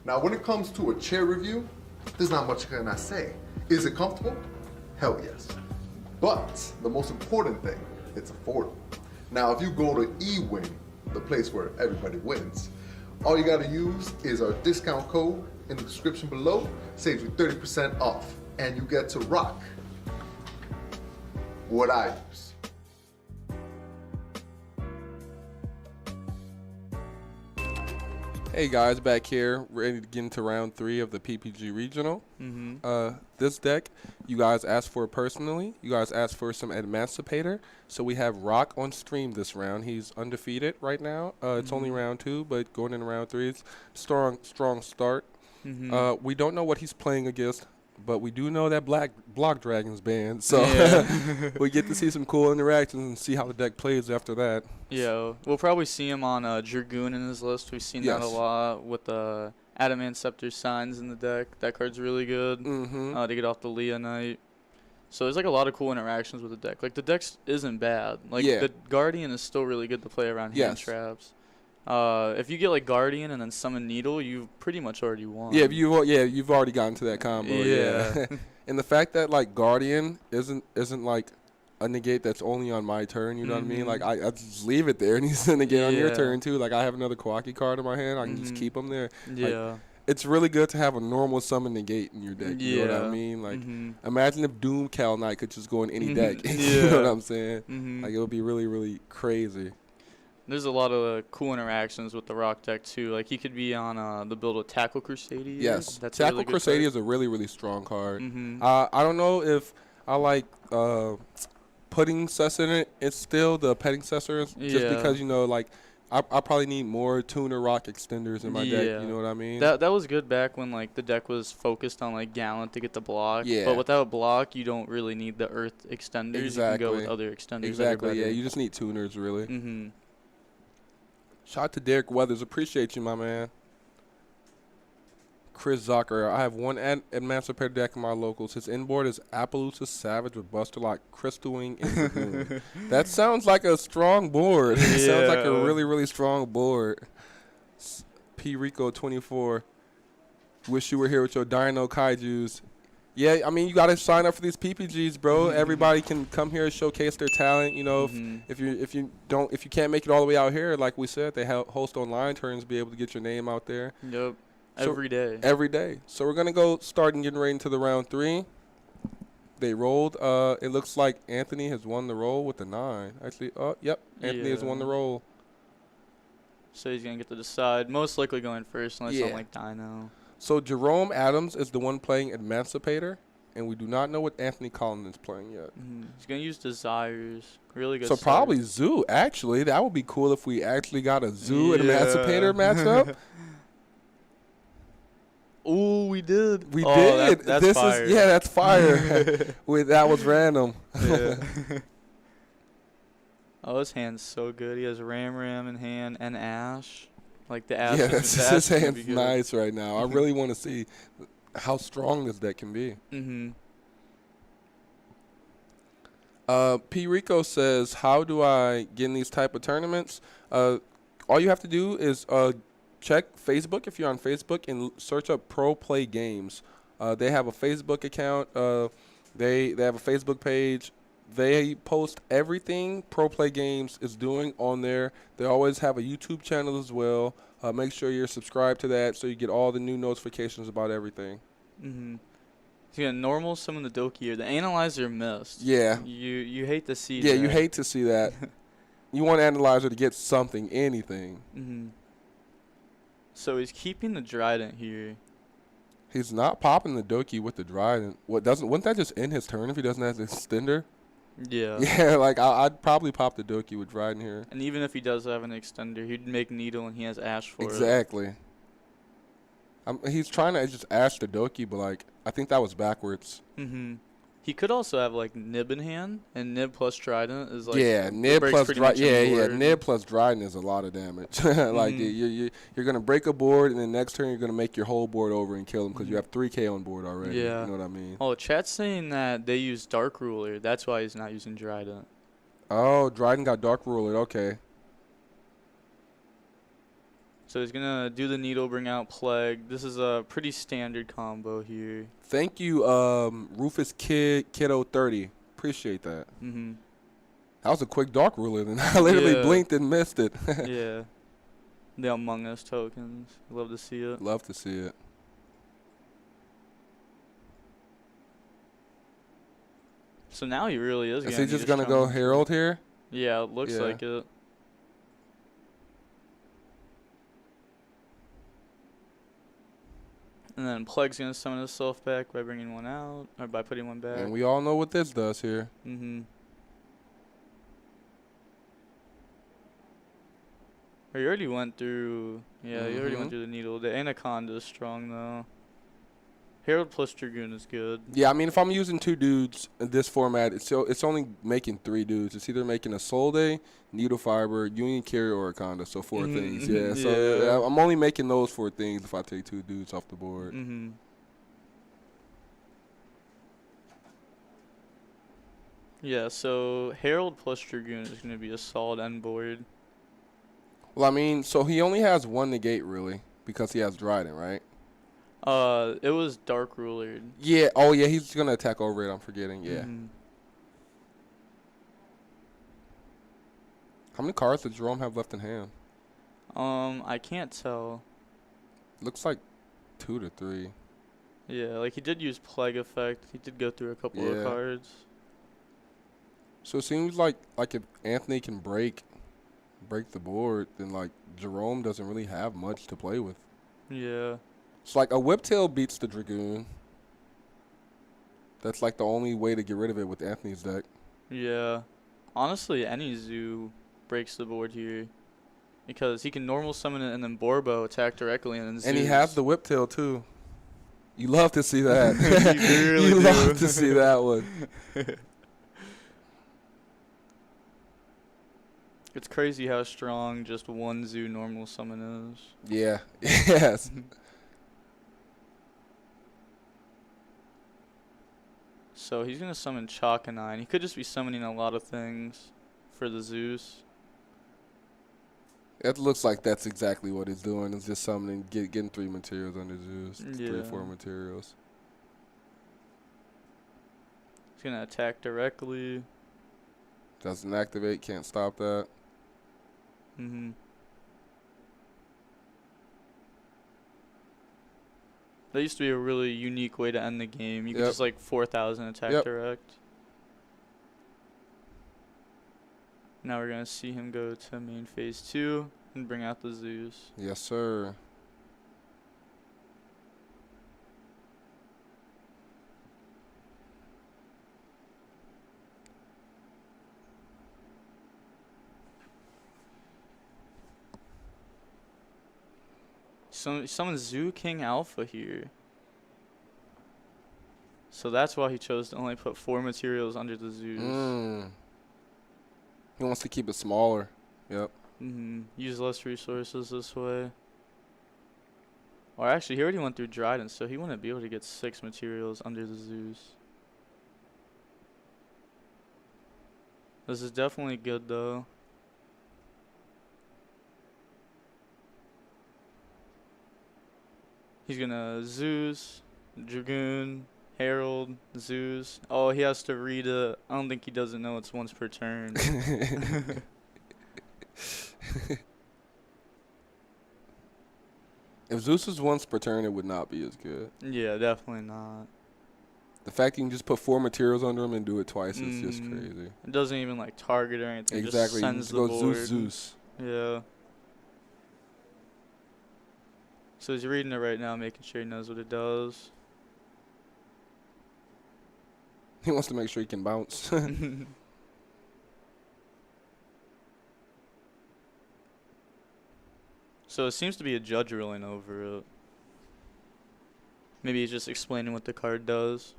Now, when it comes to a chair review, there's not much can I say. Is it comfortable? Hell yes. But the most important thing, it's affordable. Now, if you go to eWin, the place where everybody wins, all you gotta use is our discount code in the description below, saves you 30% off, and you get to rock what I use. Hey guys, back here, ready to get into round 3 of the PPG Regional. This deck, you guys asked for personally. You guys asked for some Adamancipator. So we have Rock on stream this round. He's undefeated right now. It's only round 2, but going into round 3, it's strong start. We don't know what he's playing against, but we do know that Block Dragon's banned. So yeah. We get to see some cool interactions and see how the deck plays after that. Yeah, we'll probably see him on Dragoon in his list. We've seen that a lot with the Adamancipators signs in the deck. That card's really good to get off the Leah Knight. So there's like a lot of cool interactions with the deck. Like the deck isn't bad. Like the Guardian is still really good to play around hand traps. If you get like Guardian and then summon Needle, you've pretty much already won. Yeah, you've already gotten to that combo. Yeah. And the fact that like Guardian isn't like a negate that's only on my turn, you know what I mean? Like I just leave it there and he's a negate on your turn too. Like I have another Kawaki card in my hand, I can just keep him there. Yeah. Like, it's really good to have a normal summon negate in your deck. You know what I mean? Like imagine if Doom Cal Knight could just go in any deck. You know what I'm saying? Like it would be really, really crazy. There's a lot of cool interactions with the Rock deck too. Like he could be on the build of Tackle Crusader. Yes, that's Tackle Crusader is a really, really strong card. I don't know if I like putting Cess in it. It's still the petting Cessors, just because you know, like I probably need more Tuner Rock extenders in my deck. You know what I mean? That was good back when like the deck was focused on like Gallant to get the block. Yeah. But without block, you don't really need the Earth extenders. Exactly. You can go with other extenders. Exactly. Yeah. You just need tuners really. Shout out to Derek Weathers. Appreciate you, my man. Chris Zucker. I have one Emancipator deck in my locals. His inboard is Appaloosa Savage with Buster Lock, Crystal Wing, and Dragoon. That sounds like a strong board. It sounds like a really, really strong board. P. Rico 24. Wish you were here with your Dino Kaijus. Yeah, I mean, you got to sign up for these PPGs, bro. Everybody can come here and showcase their talent. You know, if you can't make it all the way out here, like we said, they host online tournaments, be able to get your name out there. Yep. Every day. Every day. So we're gonna go start and getting right into the round 3. They rolled. It looks like Anthony has won the roll with the 9. Actually, yep. Anthony has won the roll. So he's gonna get to decide. Most likely going first, unless I'm like Dino. So Jerome Adams is the one playing Emancipator, and we do not know what Anthony Collins is playing yet. He's going to use Desires. Really good So start. probably Zoo, actually. That would be cool if we actually got a Zoo and Emancipator matchup. Ooh, we did. We did. That's fire. That's fire. That was random. Yeah. Oh, his hand's so good. He has Ram in hand and Ash. Like the Ash. Yeah, his hand's nice right now. I really want to see how strong this deck can be. P. Rico says, how do I get in these type of tournaments? All you have to do is check Facebook if you're on Facebook and search up Pro Play Games. They have a Facebook account. They have a Facebook page. They post everything Pro Play Games is doing on there. They always have a YouTube channel as well. Make sure you're subscribed to that so you get all the new notifications about everything. So yeah, normal summon the Doki or the Analyzer missed. Yeah. You hate to see that. Yeah, you hate to see that. You want Analyzer to get something, anything. So he's keeping the Trident here. He's not popping the Doki with the Trident. Wouldn't that just end his turn if he doesn't have the extender? Yeah. Yeah, like I'd probably pop the Doki with Trident here. And even if he does have an extender, he'd make Needle and he has Ash for it. Exactly. He's trying to just Ash the Doki, but like I think that was backwards. He could also have like Nib in hand, and Nib plus Trident is like Nib plus Trident. Nib plus Trident is a lot of damage. Like you're gonna break a board, and then next turn you're gonna make your whole board over and kill him because you have 3K on board already. Yeah, you know what I mean. Oh, chat's saying that they use Dark Ruler. That's why he's not using Trident. Oh, Trident got Dark Ruler. Okay. So he's gonna do the needle, bring out Plague. This is a pretty standard combo here. Thank you, Rufus Kiddo 30. Appreciate that. Mm-hmm. That was a quick dark ruler, and I literally blinked and missed it. Yeah. The Among Us tokens. Love to see it. Love to see it. So now he really is. Is he just gonna go Herald here? Yeah, it looks like it. And then Plague's gonna summon himself back by bringing one out, or by putting one back. And we all know what this does here. Mm-hmm. Or you already went through. Yeah, you already went through the needle. The Anaconda is strong though. Herald plus Dragoon is good. Yeah, I mean, if I'm using 2 dudes in this format, it's only making 3 dudes. It's either making a Soul Day, Needle Fiber, Union Carrier, or Anaconda. So 4 things. Yeah, so I'm only making those 4 things if I take 2 dudes off the board. Mm-hmm. Yeah, so Herald plus Dragoon is going to be a solid end board. Well, I mean, so he only has 1 negate, really, because he has Dryden, right? It was Dark Ruler. Yeah. Oh, yeah. He's gonna attack over it. I'm forgetting. Yeah. Mm-hmm. How many cards does Jerome have left in hand? I can't tell. Looks like 2 to 3. Yeah, like he did use Plague Effect. He did go through a couple of cards. So it seems like if Anthony can break the board, then like Jerome doesn't really have much to play with. Yeah. It's like a Whiptail beats the Dragoon. That's like the only way to get rid of it with Anthony's deck. Yeah. Honestly, any Zoo breaks the board here. Because he can normal summon it and then Borbo attack directly and then Zeus. And he has the Whiptail too. You love to see that. You really you do. love to see that one. It's crazy how strong just 1 Zoo normal summon is. Yeah. Yes. So he's going to summon Chakanine. He could just be summoning a lot of things for the Zeus. It looks like that's exactly what he's doing. Is just summoning, getting 3 materials under Zeus. Yeah. 3 or 4 materials. He's going to attack directly. Doesn't activate. Can't stop that. Mm-hmm. That used to be a really unique way to end the game. You could just like 4,000 attack direct. Now we're going to see him go to main phase 2 and bring out the Zeus. Yes, sir. Someone Zoo King Alpha here. So that's why he chose to only put 4 materials under the Zeus. He wants to keep it smaller. Yep. Use less resources this way. Or actually, he already went through Dryden, so he wouldn't be able to get 6 materials under the Zeus. This is definitely good, though. He's gonna Zeus, Dragoon, Herald, Zeus. Oh, he has to read it. I don't think he doesn't know it's once per turn. If Zeus was once per turn, it would not be as good. Yeah, definitely not. The fact you can just put 4 materials under him and do it twice is just crazy. It doesn't even like target or anything. Exactly. It just sends you just the go board. Zeus. Yeah. So he's reading it right now, making sure he knows what it does. He wants to make sure he can bounce. So it seems to be a judge ruling over it. Maybe he's just explaining what the card does.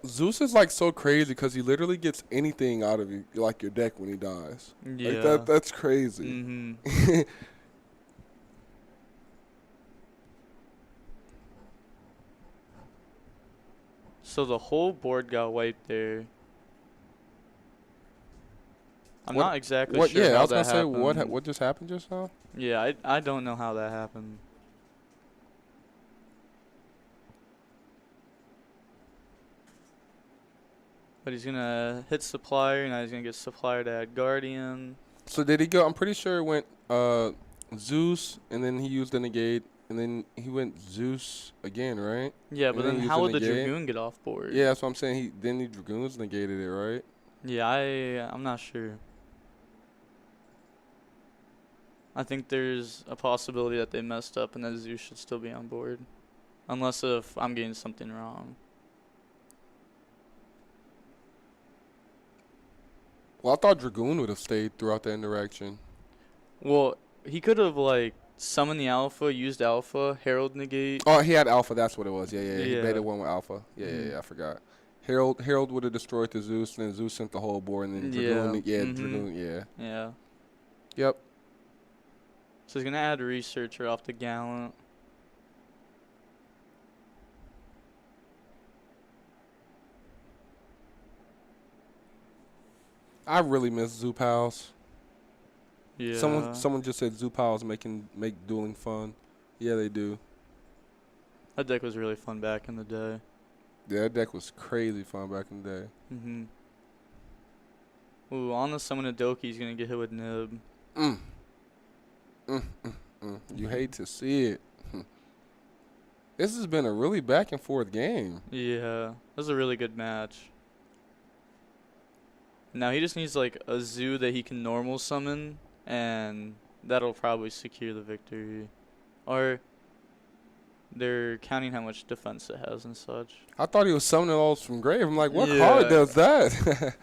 Zeus is like so crazy because he literally gets anything out of your deck when he dies. Yeah. Like that's crazy. So the whole board got wiped there. I'm not exactly what? sure Yeah, I how was that gonna say happened. what just happened just now. Yeah, I don't know how that happened. But he's gonna hit supplier, now he's gonna get supplier to add guardian. So did he go? I'm pretty sure it went Zeus, and then he used the negate, and then he went Zeus again, right? Yeah, And but then then he used how the would the negate. Dragoon get off board? Yeah, that's what I'm saying. The Dragoons negated it, right? Yeah, I'm not sure. I think there's a possibility that they messed up and that Zeus should still be on board. Unless if I'm getting something wrong. Well, I thought Dragoon would have stayed throughout the interaction. Well, he could have, like, summoned the alpha, used alpha, herald negate. Oh, he had Alpha. That's what it was. Yeah. He Yeah. baited one with Alpha. Yeah. I forgot. Herald would have destroyed the Zeus, and then Zeus sent the whole board, and then Dragoon. Dragoon. Yeah. Yeah. Yep. So he's going to add Researcher off the Gallant. I really miss Zoo Pals. Yeah. Someone just said Zoo Pals make dueling fun. Yeah, they do. That deck was really fun back in the day. Yeah, that deck was crazy fun back in the day. Ooh, on the summon of Doki, he's going to get hit with Nib. You hate to see it. This has been a really back and forth game. Yeah. That was a really good match. Now he just needs like a Zoo that he can normal summon, and that'll probably secure the victory. Or they're counting how much defense it has and such. I thought he was summoning all from grave. I'm like, what Yeah. card does that?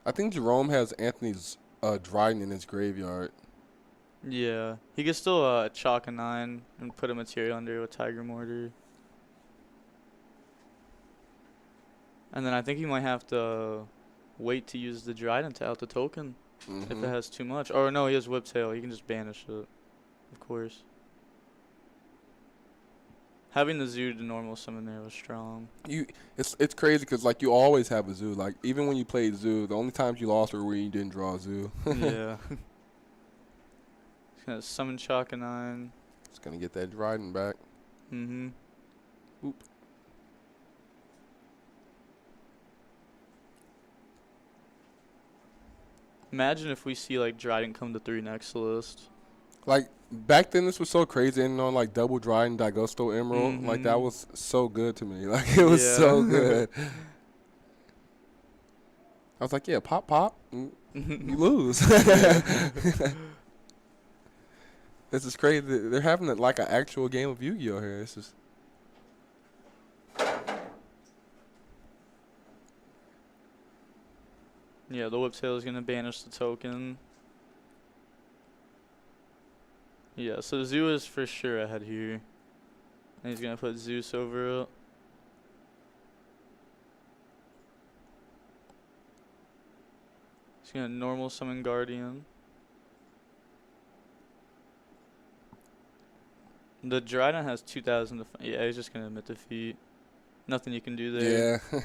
I think Jerome has Anthony's Dryden in his graveyard. Yeah. He could still chalk a 9 and put a material under with Tiger Mortar. And then I think he might have to wait to use the Dryden to out the token if it has too much. Or no, he has Whiptail. He can just banish it, of course. Having the Zoo to normal summon there was strong. It's crazy because like you always have a Zoo. Like even when you played Zoo, the only times you lost were when you didn't draw a Zoo. Yeah. He's gonna summon Chalk a 9. It's gonna get that Dryden back. Oop. Imagine if we see like Dryden come to 3 next list. Like back then, this was so crazy, and on like double Dryden Dagosto Emerald, like that was so good to me. Like it was so good. I was like, yeah, pop, you lose. This is crazy. They're having like an actual game of Yu-Gi-Oh here. This is. Yeah, the Whiptail is going to banish the token. Yeah, so Zoo is for sure ahead here. And he's going to put Zeus over it. He's going to normal summon Guardian. The Dryden has 2,000 yeah, he's just going to admit defeat. Nothing you can do there. Yeah.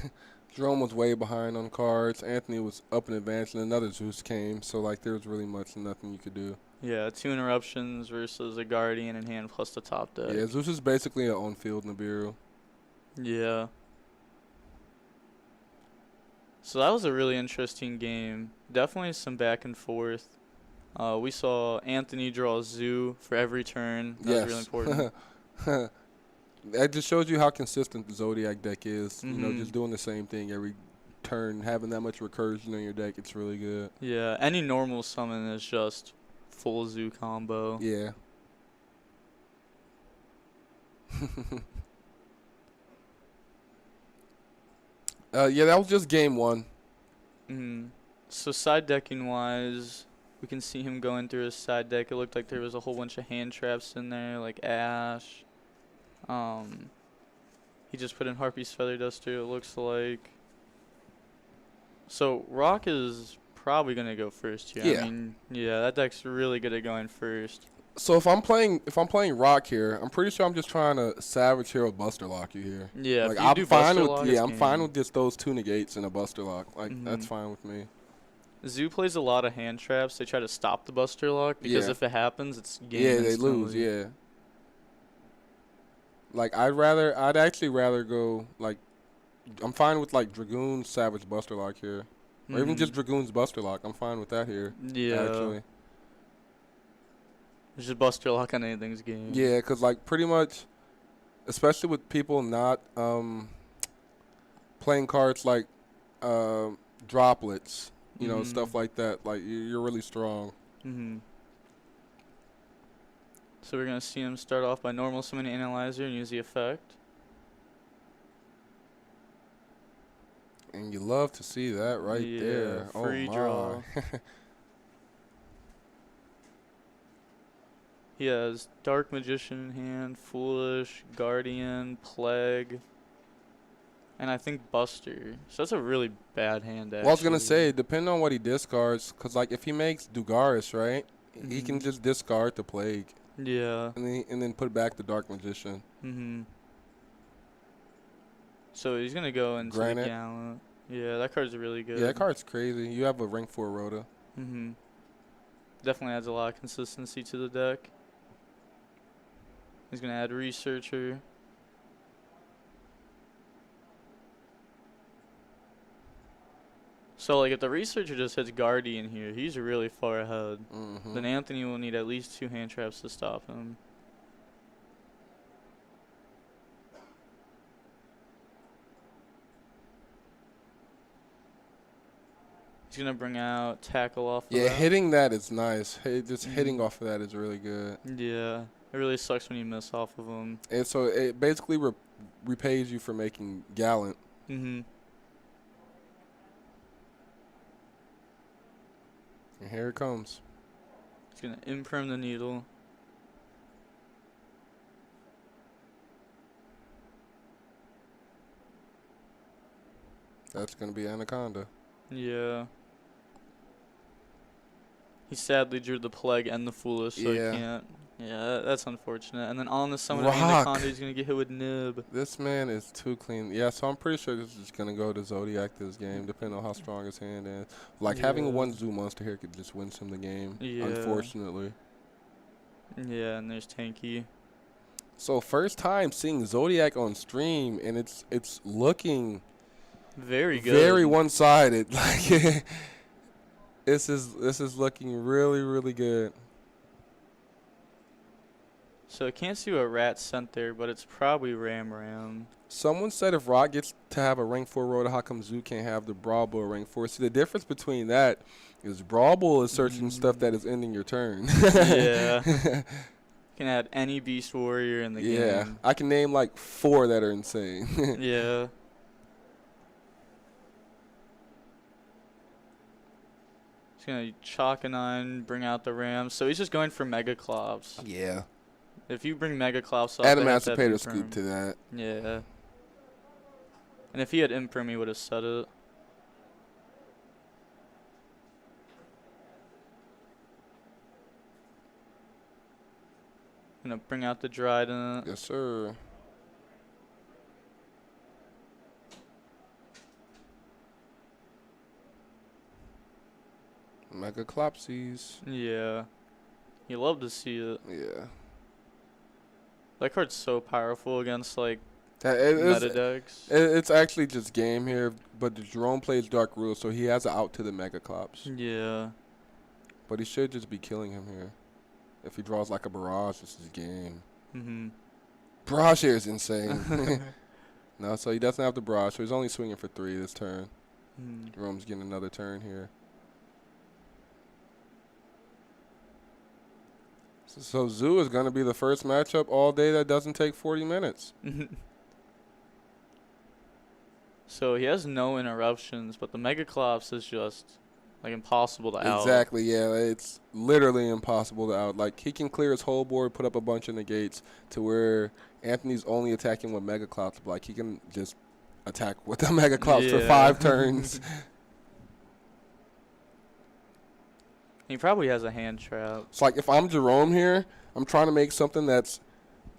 Jerome was way behind on cards. Anthony was up in advance, and another Zeus came. So, like, there was really nothing you could do. Yeah, 2 interruptions versus a Guardian in hand plus the top deck. Yeah, Zeus is basically an on-field Nibiru. Yeah. So that was a really interesting game. Definitely some back and forth. We saw Anthony draw Zoo for every turn. That was really important. That just shows you how consistent the Zoodiac deck is. You know, just doing the same thing every turn, having that much recursion in your deck, it's really good. Yeah, any normal summon is just full Zoo combo. Yeah. Yeah, that was just game 1. So side decking wise, we can see him going through his side deck. It looked like there was a whole bunch of hand traps in there, like Ash. He just put in Harpy's Feather Duster, it looks like. So Rock is probably going to go first here. Yeah. I mean, yeah, that deck's really good at going first. So if I'm playing rock here, I'm pretty sure I'm just trying to savage hero buster lock you here. Yeah, like if you I'm do fine Buster with Lock, yeah, it's I'm fine game. with just those 2 negates and a buster lock. Like that's fine with me. Zoo plays a lot of hand traps. They try to stop the Buster Lock because Yeah. if it happens, it's game Yeah, they instantly. lose. Yeah. Like I'd actually rather go like I'm fine with like Dragoon Savage Buster Lock here, or even just Dragoon's Buster Lock. I'm fine with that here. Yeah. Actually. It's just Buster Lock on anything's game. Yeah, cause like pretty much, especially with people not playing cards like droplets, you know, stuff like that. Like you're really strong. So we're gonna see him start off by normal summon Analyzer and use the effect. And you love to see that right there. Free oh my. draw. He has Dark Magician in hand, Foolish, Guardian, Plague, and I think Buster. So that's a really bad hand, actually. Well, I was gonna say, depending on what he discards, cause like if he makes Dugaris, right, he can just discard the Plague. Yeah. And then put back the Dark Magician. So he's gonna go into the Gallant. Yeah, that card's really good. Yeah, that card's crazy. You have a rank 4 Rhoda. Definitely adds a lot of consistency to the deck. He's gonna add Researcher. So like if the Researcher just hits Guardian here, he's really far ahead. Then Anthony will need at least 2 hand traps to stop him. He's gonna bring out Tackle off. Yeah, hitting that is nice. Just hitting off of that is really good. Yeah, it really sucks when you miss off of him. And so it basically repays you for making Gallant. And And here it comes. he's gonna imprint the needle. That's gonna be Anaconda. Yeah. He sadly drew the Plague and the Foolish, so he can't. Yeah, that's unfortunate. And then on the summon of Anaconda, he's going to get hit with Nib. This man is too clean. Yeah, so I'm pretty sure this is going to go to Zoodiac this game, depending on how strong his hand is. Like, having one Zoo monster here could just win him the game, unfortunately. Yeah, and there's Tanky. So, first time seeing Zoodiac on stream, and it's looking very good. Very one-sided. Like, this is looking really, really good. So I can't see what Rat sent there, but it's probably Ram. Someone said if Rock gets to have a rank 4 Rhoda, how come Zoo can't have the Brawl Bull rank 4? See, the difference between that is Brawl Bull is searching stuff that is ending your turn. Yeah. Can add any Beast Warrior in the game. Yeah, I can name like 4 that are insane. Yeah. He's going to chalk a 9, bring out the Ram. So he's just going for Mega Clops. Yeah. If you bring Mega Clops up, Adamancipators scoop to that. Yeah. And if he had Imprim, he would have set it. Gonna bring out the Dryden. Yes, sir. Mega Clopsies. Yeah. You love to see it. Yeah. That card's so powerful against, like, meta decks. It's actually just game here, but Jerome plays Dark Rule, so he has an out to the Mega Clops. Yeah. But he should just be killing him here. If he draws like a Barrage, this is game. Barrage here is insane. No, so he doesn't have the Barrage, so he's only swinging for 3 this turn. Jerome's getting another turn here. So Zoo is going to be the first matchup all day that doesn't take 40 minutes. So he has no interruptions, but the Mega Clops is just, like, impossible to out. Exactly, yeah. It's literally impossible to out. Like, he can clear his whole board, put up a bunch of negates to where Anthony's only attacking with Mega Clops. But, like, he can just attack with the Mega Clops for 5 turns. He probably has a hand trap. It's like if I'm Jerome here, I'm trying to make something that's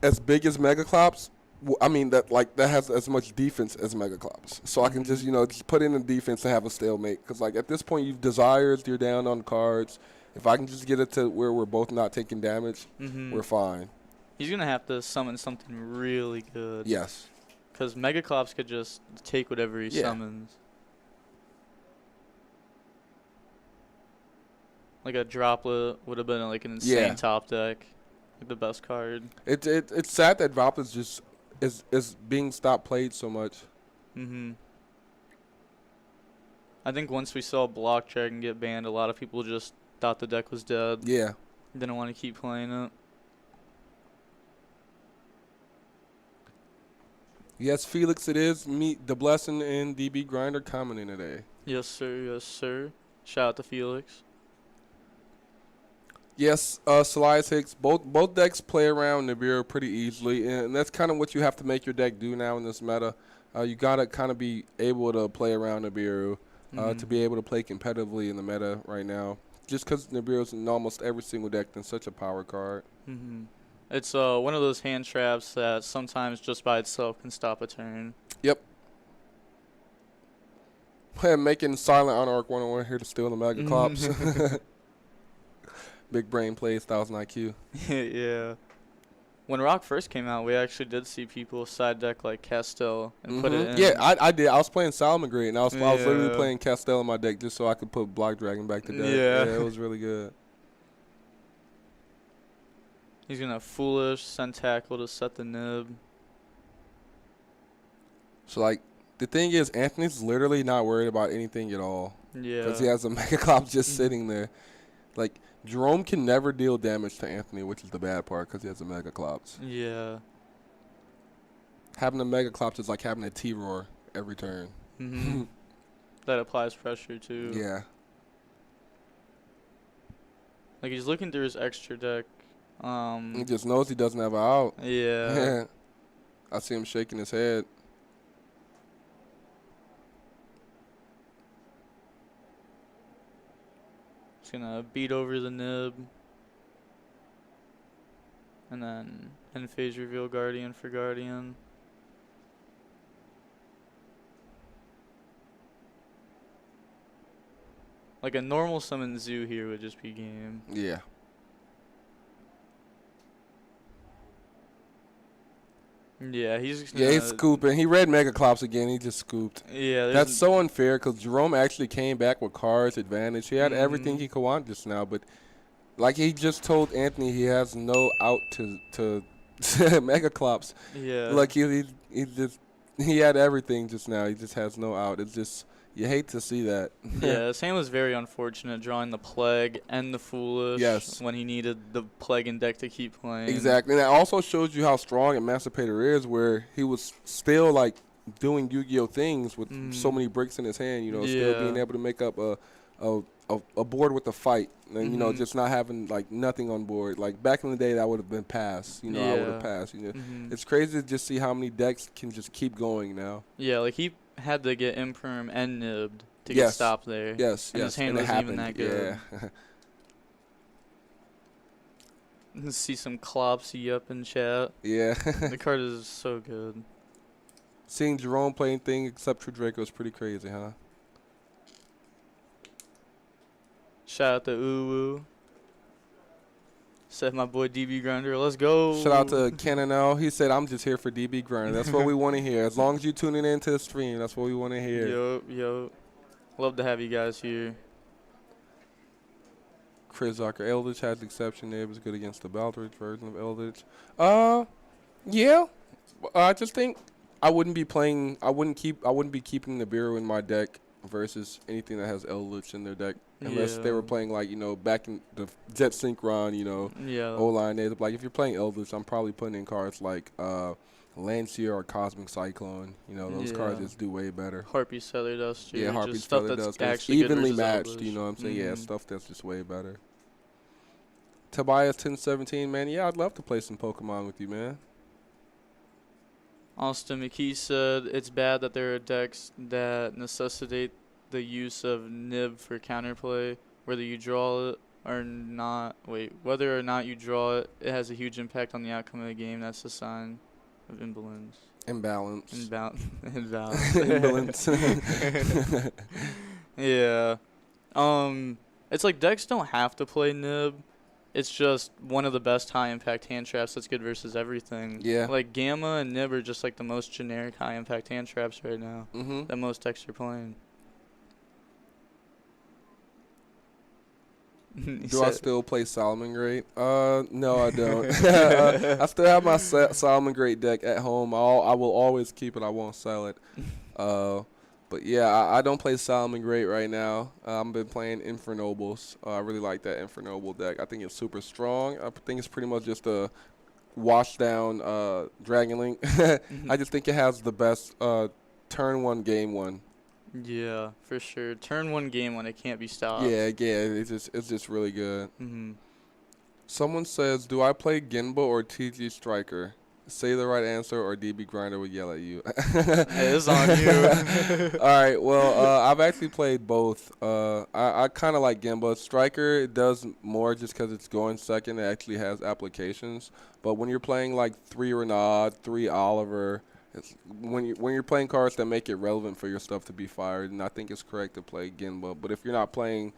as big as Megaclops. I mean that has as much defense as Megaclops. So I can just just put in the defense and have a stalemate. Because like at this point you've desires, you're down on cards. If I can just get it to where we're both not taking damage, we're fine. He's gonna have to summon something really good. Yes. Because Megaclops could just take whatever he summons. Like a Droplet would have been like an insane top deck. Like the best card. It's sad that Droplet just is being stopped played so much. I think once we saw Block Dragon get banned, a lot of people just thought the deck was dead. Yeah. Didn't want to keep playing it. Yes, Felix, it is me, the Blessing, and DB Grinder commenting today. Yes, sir. Yes, sir. Shout out to Felix. Yes, Salias Hicks, both decks play around Nibiru pretty easily, and that's kind of what you have to make your deck do now in this meta. You got to kind of be able to play around Nibiru to be able to play competitively in the meta right now, just because Nibiru's in almost every single deck and such a power card. It's one of those hand traps that sometimes just by itself can stop a turn. Yep. Making Silent Anarch 101 here to steal the Megaclops. Big brain plays, 1,000 IQ. Yeah. When Rock first came out, we actually did see people side deck like Castel and put it in. Yeah, I did. I was playing Salamangreat, and I was literally playing Castel in my deck just so I could put Block Dragon back to deck. Yeah, it was really good. He's going to Foolish, send Tackle to set the nib. So, like, the thing is, Anthony's literally not worried about anything at all. Yeah. Because he has a Megaclops just sitting there. Like, Jerome can never deal damage to Anthony, which is the bad part because he has a Megaclops. Yeah. Having a Megaclops is like having a T-Roar every turn. That applies pressure, too. Yeah. Like, he's looking through his extra deck. He just knows he doesn't have an out. Yeah. I see him shaking his head. He's gonna beat over the nib. And then end phase reveal Guardian for Guardian. Like a normal summon Zoo here would just be game. Yeah. Yeah, he's scooping. He read Megaclops again. He just scooped. Yeah, that's so unfair because Jerome actually came back with cards advantage. He had everything he could want just now, but like he just told Anthony, he has no out to Megaclops. Yeah, like he had everything just now. He just has no out. It's just you hate to see that. Yeah, Sam was very unfortunate drawing the Plague and the Foolish when he needed the Plague in deck to keep playing. Exactly. And that also shows you how strong Emancipator is, where he was still like doing Yu-Gi-Oh things with so many bricks in his hand, still being able to make up a board with a fight and just not having like nothing on board. Like back in the day that would have been passed. I would have passed. It's crazy to just see how many decks can just keep going now. Yeah, like he had to get Imperm and Nibbed to get stopped there. Yes, and his hand wasn't even that good. Yeah. See some Clopsy up in chat. Yeah. The card is so good. Seeing Jerome play anything except True Draco is pretty crazy, huh? Shout out to Uwu. Said my boy DB Grinder, let's go. Shout out to Canonel. He said, I'm just here for DB Grinder. That's what we want to hear. As long as you tuning into the stream, that's what we want to hear. Yo. Love to have you guys here. Chris Zucker, Eldritch has exception there. It was good against the Baldrige version of Eldritch. Yeah. I just think I wouldn't be keeping the Bureau in my deck versus anything that has Eldritch in their deck. Unless they were playing like, back in the Jet Synchron, O-line days. Like if you're playing Eldritch, I'm probably putting in cards like Lancier or Cosmic Cyclone. Those cards just do way better. Harpy's Feather Dust, too. Yeah, Harpy's Feather Feather Dust. Actually Evenly matched, you know what I'm saying? Yeah, stuff that's just way better. Tobias 1017, man. Yeah, I'd love to play some Pokemon with you, man. Austin McKee said it's bad that there are decks that necessitate the use of Nib for counterplay, whether you draw it whether or not you draw it, it has a huge impact on the outcome of the game. That's a sign of imbalance. Imbalance. Imbalance. Yeah. It's like decks don't have to play Nib. It's just one of the best high impact hand traps that's good versus everything. Yeah. Like Gamma and Nib are just like the most generic high impact hand traps right now that most decks are playing. Do I still play Solomon Great? No, I don't. I still have my Solomon Great deck at home. I will always keep it. I won't sell it. But yeah, I don't play Solomon Great right now. I've been playing Infernobles. I really like that Infernoble deck. I think it's super strong. I think it's pretty much just a wash down Dragon Link. I just think it has the best turn 1, game 1. Yeah, for sure. Turn 1, game 1, it can't be stopped. Yeah, it's just really good. Someone says, do I play Genba or TG Striker? Say the right answer or DB Grinder will yell at you. It's on you. All right, well, I've actually played both. I kind of like Genba. Striker, it does more just because it's going second. It actually has applications. But when you're playing like 3 Renaud, 3 Oliver, when you're playing cards that make it relevant for your stuff to be fired, and I think it's correct to play Genba. But if you're not maxing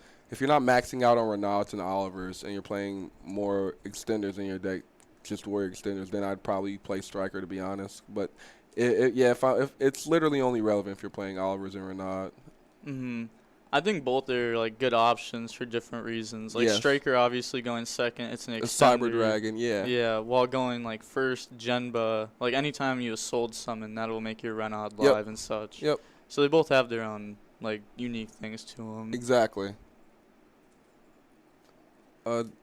out on Renauds and Olivers and you're playing more extenders in your deck, just warrior extenders, then I'd probably play Striker, to be honest. But if it's literally only relevant if you're playing Olivers and Renaud. I think both are like good options for different reasons. Like Striker, obviously going second, it's an extender. Cyber Dragon, yeah. Yeah, while going like first, Genba, like anytime you sold summon, that'll make your Renaud live and such. Yep. So they both have their own like unique things to them. Exactly.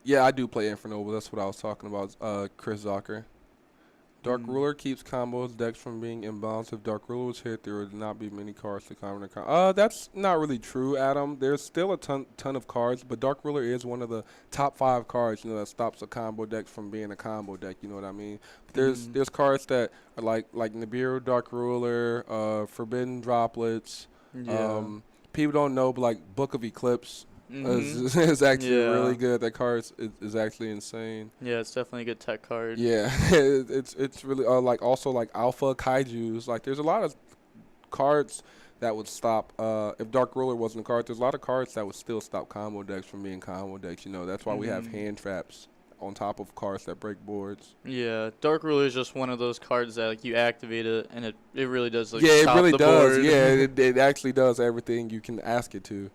Yeah, I do play Infernoble. That's what I was talking about. Chris Zucker. Dark Ruler keeps combos decks from being imbalanced. If Dark Ruler was hit, there would not be many cards to counter. That's not really true, Adam. There's still a ton of cards, but Dark Ruler is one of the top 5 cards, that stops a combo deck from being a combo deck. You know what I mean? But there's cards that are like Nibiru, Dark Ruler, Forbidden Droplets. Yeah. People don't know, but like Book of Eclipse. It's actually really good. That card is actually insane. Yeah, it's definitely a good tech card. Yeah, it's really like also like Alpha Kaijus. Like there's a lot of cards that would stop. If Dark Ruler wasn't a card, there's a lot of cards that would still stop combo decks from being combo decks. That's why we have hand traps on top of cards that break boards. Yeah, Dark Ruler is just one of those cards that like you activate it and it really does like it top really the does. board. Yeah, it actually does everything you can ask it to.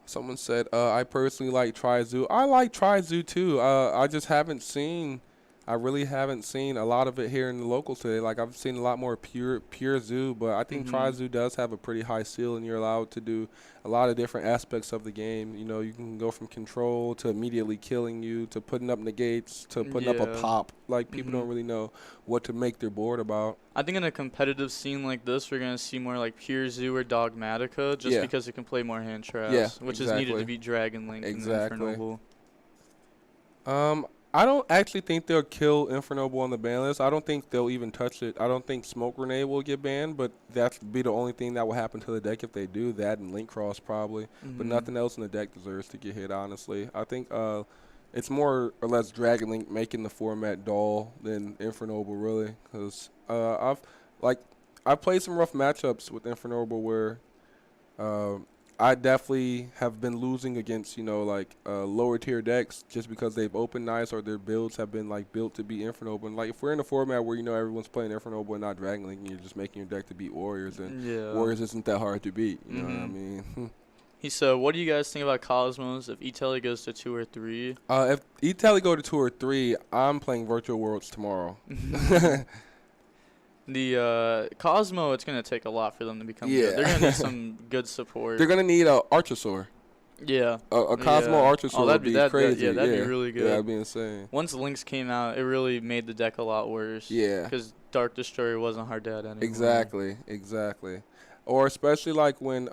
Someone said, I personally like Tri-Zoo. I like Tri-Zoo too. I really haven't seen a lot of it here in the locals today. Like I've seen a lot more pure Zoo, but I think Tri-Zoo does have a pretty high ceiling. You're allowed to do a lot of different aspects of the game. You can go from control to immediately killing you to putting up negates to putting up a pop. Like people don't really know what to make their board about. I think in a competitive scene like this, we're going to see more like Pure Zoo or Dogmatica just because it can play more hand traps, which is needed to beat Dragon Link and Infernoble. I don't actually think they'll kill Infernoble on the ban list. I don't think they'll even touch it. I don't think Smoke Grenade will get banned, but that'd be the only thing that will happen to the deck if they do. That and Link Cross probably. But nothing else in the deck deserves to get hit, honestly. I think it's more or less Dragon Link making the format dull than Infernoble, really. Because I've played some rough matchups with Infernoble where I definitely have been losing against, lower tier decks just because they've opened nice or their builds have been built to be Infernoble. And if we're in a format where everyone's playing Infernoble and not Dragon Link and you're just making your deck to beat Warriors, then Warriors isn't that hard to beat. You know what I mean? He said, what do you guys think about Cosmos if E-Telly goes to 2 or 3? If E-Telly go to 2 or 3, I'm playing Virtual Worlds tomorrow. The Cosmo, it's going to take a lot for them to become good. They're going to need some good support. They're going to need a Archosaur. Yeah. A Cosmo Archosaur would be crazy. That'd be really good. Yeah, that'd be insane. Once Lynx came out, it really made the deck a lot worse. Yeah. Because Dark Destroyer wasn't hard to add anymore. Exactly. Or especially when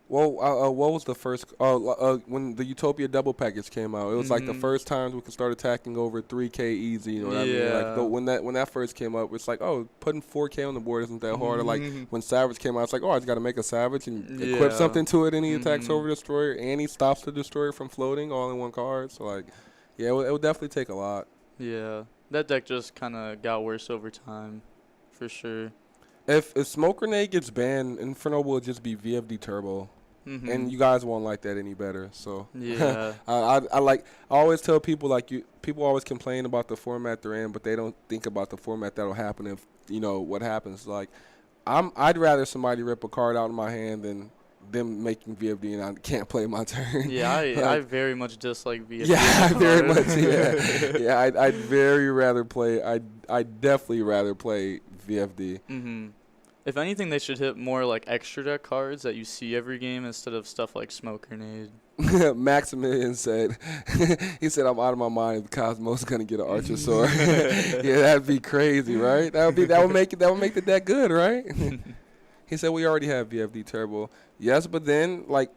Well, what was the first? When the Utopia double package came out, it was like the first time we could start attacking over 3K easy. You know what I mean? Like when that first came up, it's like, oh, putting 4K on the board isn't that hard. Or like when Savage came out, it's like, oh, I just got to make a Savage and equip something to it, and he attacks over the destroyer, and he stops the destroyer from floating all in one card. So like, yeah, it would definitely take a lot. Yeah, that deck just kind of got worse over time, for sure. If Smoke Grenade gets banned, Inferno will just be VFD Turbo. And you guys won't like that any better. So yeah, I always tell people, like, people always complain about the format they're in, but they don't think about the format that'll happen if what happens. Like, I'd rather somebody rip a card out of my hand than them making VFD and I can't play my turn. Yeah, I very much dislike VFD. Yeah, I very much. Yeah, I'd very rather play. I'd definitely rather play VFD. If anything, they should hit more like extra deck cards that you see every game instead of stuff like Smoke Grenade. Maximilian said, he said, I'm out of my mind if Cosmo's gonna get an Archer Sword. Yeah, that'd be crazy, right? That would make the deck good, right? He said we already have VFD Turbo. Yes, but then like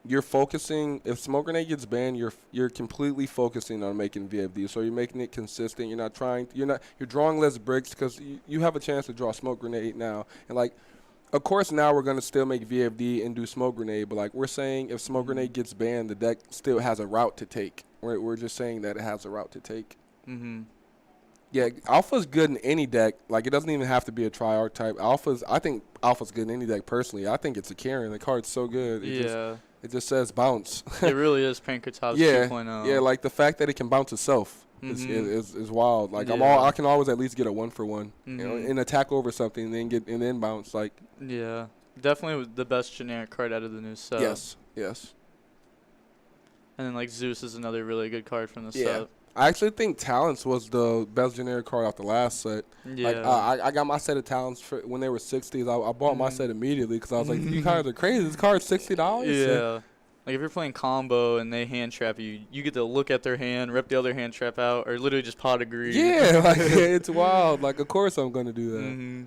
you're focusing. If Smoke Grenade gets banned, you're completely focusing on making VFD. So you're making it consistent. You're drawing less bricks because you have a chance to draw Smoke Grenade now. And like, of course, now we're gonna still make VFD and do Smoke Grenade. But like we're saying, if Smoke Grenade gets banned, the deck still has a route to take. We're just saying that it has a route to take. Yeah, Alpha's good in any deck. Like, it doesn't even have to be a Triarch type. I think Alpha's good in any deck personally. I think it's a Karen. The card's so good. It just says bounce. It really is Pankratop's 2.0. Yeah, like the fact that it can bounce itself is wild. Like I can always at least get a 1-for-1, and attack over something and then bounce. Like, yeah, definitely the best generic card out of the new set. Yes. And then like Zeus is another really good card from the set. I actually think Talents was the best generic card off the last set. Yeah. Like, I got my set of Talents when they were 60s. I bought my set immediately because I was like, you guys are crazy. This card's $60. Yeah. Like, if you're playing combo and they hand trap you, you get to look at their hand, rip the other hand trap out, or literally just pot of greed. Yeah, like, it's wild. Like, of course I'm going to do that.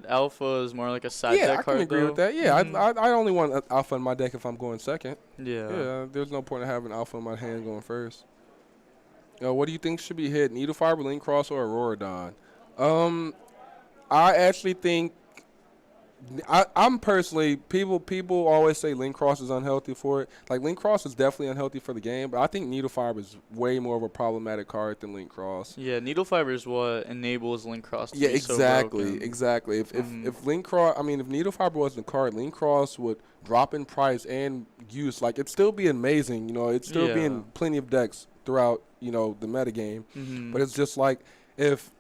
Alpha is more like a side deck card. Yeah, I can agree with that. Yeah, I only want Alpha in my deck if I'm going second. Yeah, there's no point in having Alpha in my hand going first. What do you think should be hit? Needle Fiber, Link Cross, or Aurora Dawn? I actually think I'm personally, people always say Link Cross is unhealthy for it. Like, Link Cross is definitely unhealthy for the game, but I think Needle Fiber is way more of a problematic card than Link Cross. Yeah, Needle Fiber is what enables Link Cross to be so broken. Exactly. If Link Cross, if Needle Fiber wasn't a card, Link Cross would drop in price and use. Like, it'd still be amazing. It'd still be in plenty of decks throughout, the metagame. But it's just like, if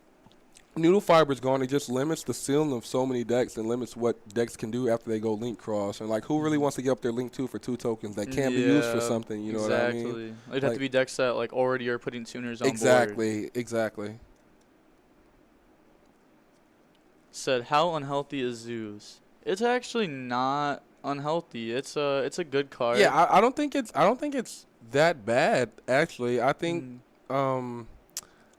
Noodle Fiber is gone, it just limits the ceiling of so many decks and limits what decks can do after they go Link Cross. And, like, who really wants to get up their Link 2 for 2 tokens that can't be used for something, you know what I mean? Exactly. It'd have to be decks that, like, already are putting tuners on board. Exactly. Said, how unhealthy is Zeus? It's actually not unhealthy. It's a good card. Yeah, I don't think it's that bad, actually. I think I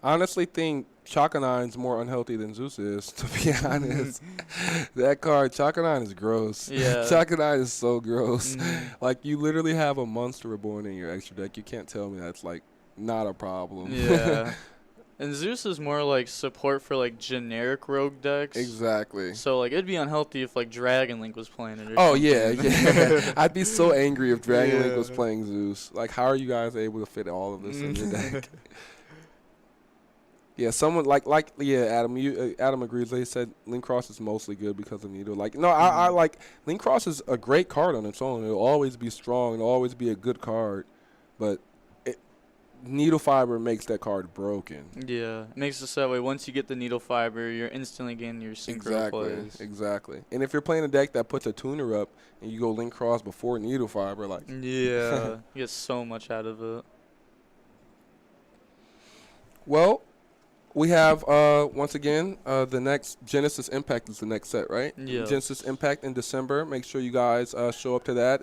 honestly think Chakanine more unhealthy than Zeus is, to be honest. That card, Chakanine is gross. Yeah. Chakanine is so gross. Like, you literally have a Monster Reborn in your extra deck. You can't tell me that's, like, not a problem. Yeah. And Zeus is more, like, support for, like, generic rogue decks. Exactly. So, like, it'd be unhealthy if, like, Dragon Link was playing it or something. Yeah. I'd be so angry if Dragon Link was playing Zeus. Like, how are you guys able to fit all of this in your deck? Yeah, someone Adam agrees. They said Link Cross is mostly good because of Needle. Like, no, I like Link Cross is a great card on its own. It'll always be strong. It'll always be a good card, but Needle Fiber makes that card broken. Yeah, it makes it so that way. Once you get the Needle Fiber, you're instantly getting your synchro plays. Exactly. And if you're playing a deck that puts a tuner up and you go Link Cross before Needle Fiber, like you get so much out of it. Well, we have, once again, the next Genesis Impact is the next set, right? Yeah. Genesis Impact in December. Make sure you guys show up to that.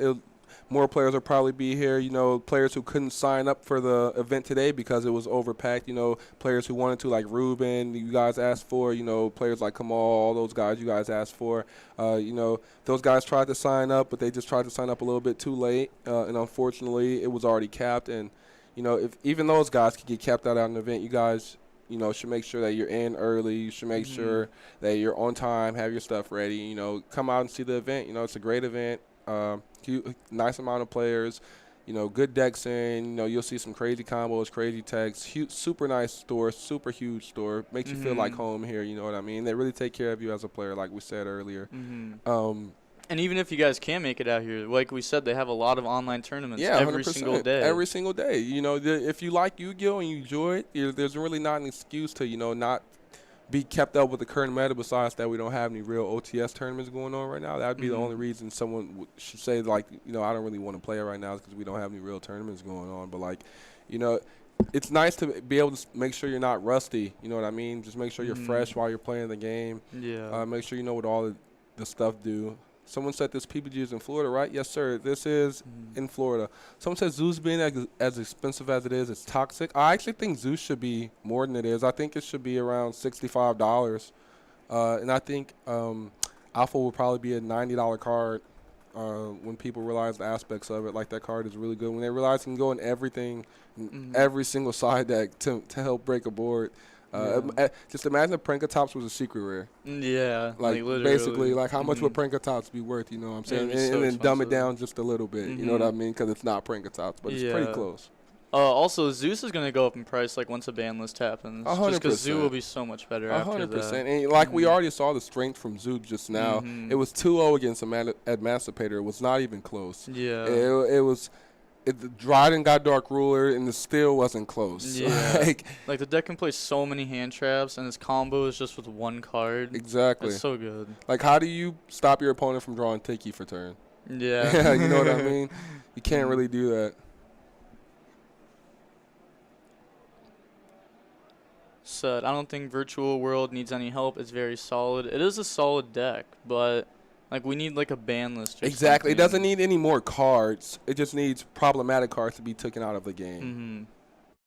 more players will probably be here. You know, players who couldn't sign up for the event today because it was overpacked. You know, players who wanted to, like Ruben, you guys asked for. You know, players like Kamal, all those guys you guys asked for. You know, those guys tried to sign up, but they just tried to sign up a little bit too late, and unfortunately, it was already capped. And you know, if even those guys could get capped out at an event, you guys, you know, should make sure that you're in early. You should make sure that you're on time, have your stuff ready. You know, come out and see the event. You know, it's a great event. Nice amount of players. You know, good decks in. You know, you'll see some crazy combos, crazy techs. Super nice store, super huge store. Makes you feel like home here. You know what I mean? They really take care of you as a player, like we said earlier. And even if you guys can't make it out here, like we said, they have a lot of online tournaments every single day. Every single day. You know, if you like Yu-Gi-Oh! And you enjoy it, there's really not an excuse to, you know, not be kept up with the current meta, besides that we don't have any real OTS tournaments going on right now. That would be the only reason someone should say, like, you know, I don't really want to play it right now, is because we don't have any real tournaments going on. But, like, you know, it's nice to be able to make sure you're not rusty. You know what I mean? Just make sure you're fresh while you're playing the game. Yeah. Make sure you know what all the stuff do. Someone said this PPG is in Florida, right? Yes, sir. This is in Florida. Someone said Zeus being as expensive as it is, it's toxic. I actually think Zeus should be more than it is. I think it should be around $65. And I think Alpha will probably be a $90 card when people realize the aspects of it. Like, that card is really good. When they realize it can go in everything, every single side deck to help break a board. Just imagine if Prankatops was a secret rare. Yeah. Like basically, like, how much would Prankatops be worth, you know what I'm saying? And then dumb it down just a little bit, you know what I mean? Because it's not Prankatops, but it's pretty close. Also, Zeus is going to go up in price, like, once a ban list happens. 100%. Just because Zoo will be so much better after that. 100%. And, like, we already saw the strength from Zoo just now. It was 2-0 against Adamancipators. It was not even close. Yeah. It was... Dryden got Dark Ruler, and it still wasn't close. Yeah. like, the deck can play so many hand traps, and its combo is just with one card. Exactly. It's so good. Like, how do you stop your opponent from drawing Tiki for turn? Yeah. You know what I mean? You can't really do that. Said, I don't think Virtual World needs any help. It's very solid. It is a solid deck, but... like, we need, like, a ban list or Exactly. something. It doesn't need any more cards. It just needs problematic cards to be taken out of the game.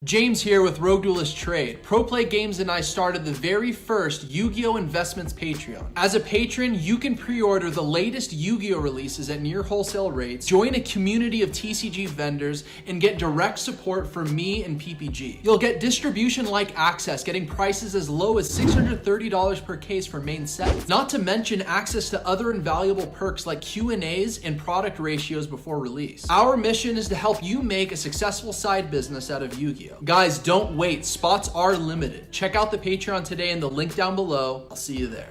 James here with Rogue Duelist Trade. Pro Play Games and I started the very first YuGiOh Investments Patreon. As a patron, you can pre-order the latest Yu-Gi-Oh releases at near wholesale rates, join a community of TCG vendors, and get direct support from me and PPG. You'll get distribution-like access, getting prices as low as $630 per case for main sets. Not to mention access to other invaluable perks like Q&As and product ratios before release. Our mission is to help you make a successful side business out of Yu-Gi-Oh. Guys, don't wait. Spots are limited. Check out the Patreon today in the link down below. I'll see you there.